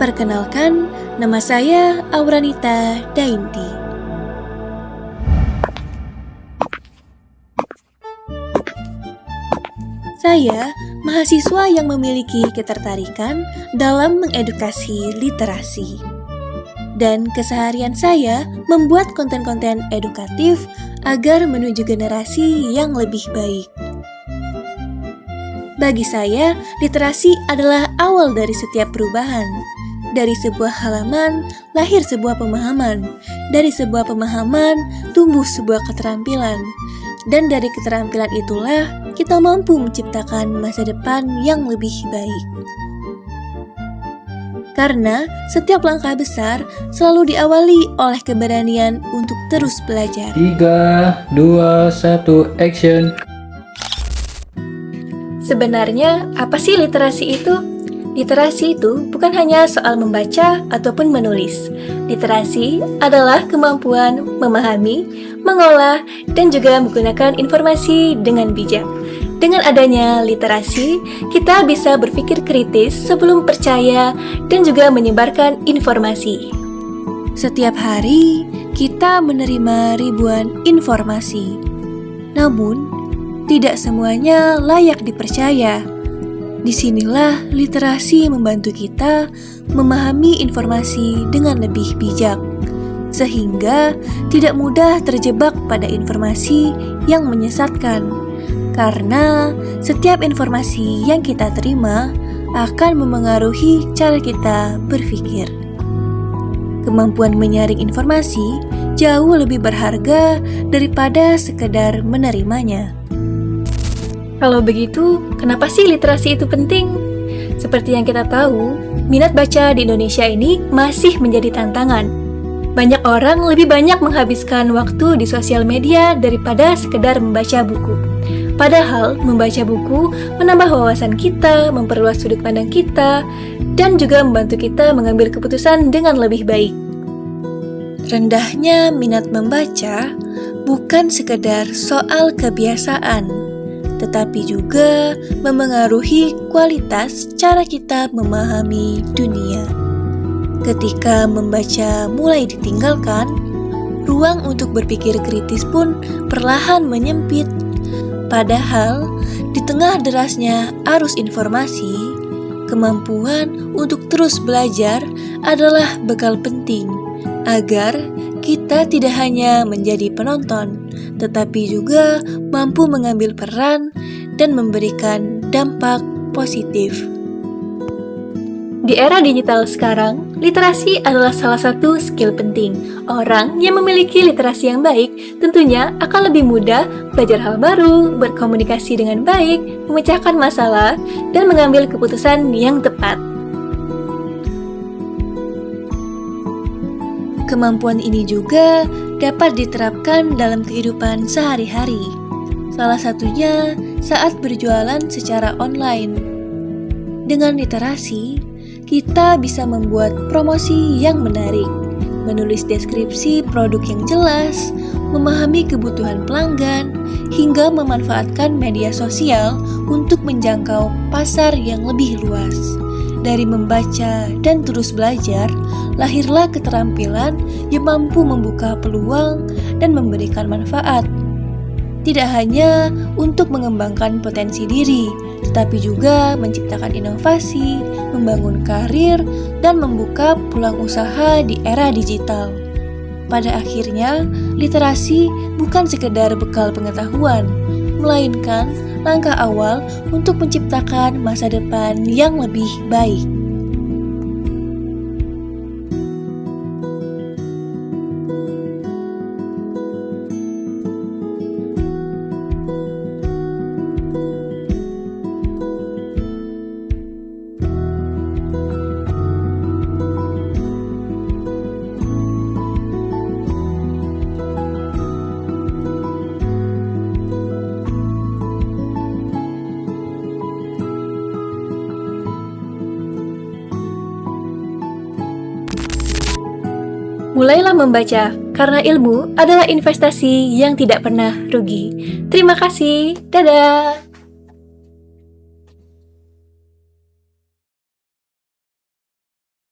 Perkenalkan, nama saya Auranita Dainty. Saya mahasiswa yang memiliki ketertarikan dalam mengedukasi literasi. Dan keseharian saya membuat konten-konten edukatif agar menuju generasi yang lebih baik. Bagi saya, literasi adalah awal dari setiap perubahan. Dari sebuah halaman, lahir sebuah pemahaman. Dari sebuah pemahaman, tumbuh sebuah keterampilan. Dan dari keterampilan itulah, kita mampu menciptakan masa depan yang lebih baik. Karena setiap langkah besar selalu diawali oleh keberanian untuk terus belajar. 3, 2, 1, action! Sebenarnya, apa sih literasi itu? Literasi itu bukan hanya soal membaca ataupun menulis. Literasi adalah kemampuan memahami, mengolah, dan juga menggunakan informasi dengan bijak. Dengan adanya literasi, kita bisa berpikir kritis sebelum percaya dan juga menyebarkan informasi. Setiap hari, kita menerima ribuan informasi. Namun, tidak semuanya layak dipercaya. Disinilah literasi membantu kita memahami informasi dengan lebih bijak, sehingga tidak mudah terjebak pada informasi yang menyesatkan. Karena setiap informasi yang kita terima akan memengaruhi cara kita berpikir. Kemampuan menyaring informasi jauh lebih berharga daripada sekedar menerimanya. Kalau begitu, kenapa sih literasi itu penting? Seperti yang kita tahu, minat baca di Indonesia ini masih menjadi tantangan. Banyak orang lebih banyak menghabiskan waktu di sosial media daripada sekedar membaca buku. Padahal, membaca buku menambah wawasan kita, memperluas sudut pandang kita, dan juga membantu kita mengambil keputusan dengan lebih baik. Rendahnya minat membaca bukan sekedar soal kebiasaan, tetapi juga memengaruhi kualitas cara kita memahami dunia. Ketika membaca mulai ditinggalkan, ruang untuk berpikir kritis pun perlahan menyempit. Padahal, di tengah derasnya arus informasi, kemampuan untuk terus belajar adalah bekal penting agar kita tidak hanya menjadi penonton, tetapi juga mampu mengambil peran dan memberikan dampak positif. Di era digital sekarang, literasi adalah salah satu skill penting. Orang yang memiliki literasi yang baik tentunya akan lebih mudah belajar hal baru, berkomunikasi dengan baik, memecahkan masalah, dan mengambil keputusan yang tepat. Kemampuan ini juga dapat diterapkan dalam kehidupan sehari-hari. Salah satunya saat berjualan secara online. Dengan literasi, kita bisa membuat promosi yang menarik, menulis deskripsi produk yang jelas, memahami kebutuhan pelanggan, hingga memanfaatkan media sosial untuk menjangkau pasar yang lebih luas. Dari membaca dan terus belajar, lahirlah keterampilan yang mampu membuka peluang dan memberikan manfaat. Tidak hanya untuk mengembangkan potensi diri, tetapi juga menciptakan inovasi, membangun karir, dan membuka peluang usaha di era digital. Pada akhirnya, literasi bukan sekedar bekal pengetahuan, melainkan langkah awal untuk menciptakan masa depan yang lebih baik. Mulailah membaca, karena ilmu adalah investasi yang tidak pernah rugi. Terima kasih, dadah!